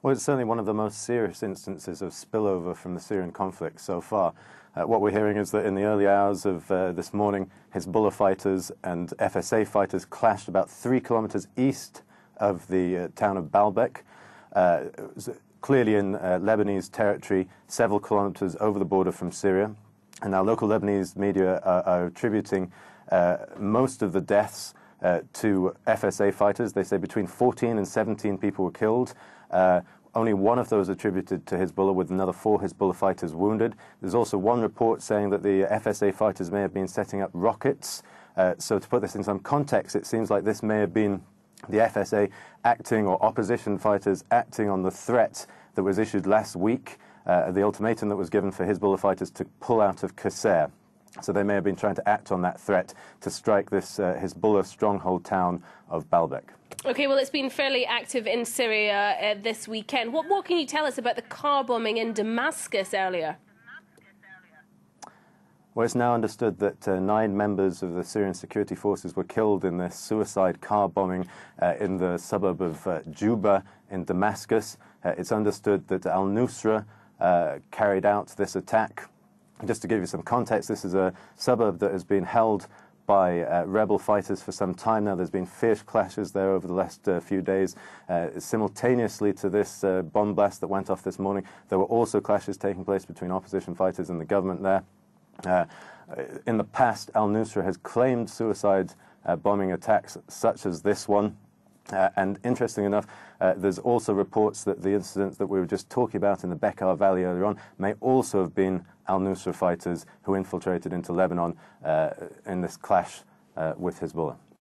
Well, it's certainly one of the most serious instances of spillover from the Syrian conflict so far. What we're hearing is that in the early hours of this morning, Hezbollah fighters and FSA fighters clashed about 3 kilometers east of the town of Baalbek, clearly in Lebanese territory, several kilometers over the border from Syria. And now local Lebanese media are attributing most of the deaths to FSA fighters. They say between 14 and 17 people were killed. Only one of those attributed to Hezbollah, with another 4 Hezbollah fighters wounded. There's also one report saying that the FSA fighters may have been setting up rockets. So to put this in some context, it seems like this may have been the FSA acting, or opposition fighters acting, on the threat that was issued last week, the ultimatum that was given for Hezbollah fighters to pull out of Qusayr. So they may have been trying to act on that threat to strike this Hezbollah stronghold town of Baalbek. OK, well, it's been fairly active in Syria this weekend. What can you tell us about the car bombing in Damascus earlier? Well, it's now understood that 9 members of the Syrian security forces were killed in this suicide car bombing in the suburb of Juba in Damascus. It's understood that al-Nusra carried out this attack. Just to give you some context, this is a suburb that has been held by rebel fighters for some time now. There's been fierce clashes there over the last few days. Simultaneously to this bomb blast that went off this morning, there were also clashes taking place between opposition fighters and the government there. In the past, al-Nusra has claimed suicide bombing attacks such as this one. And interesting enough, there's also reports that the incidents that we were just talking about in the Bekaa Valley earlier on may also have been al-Nusra fighters who infiltrated into Lebanon in this clash with Hezbollah.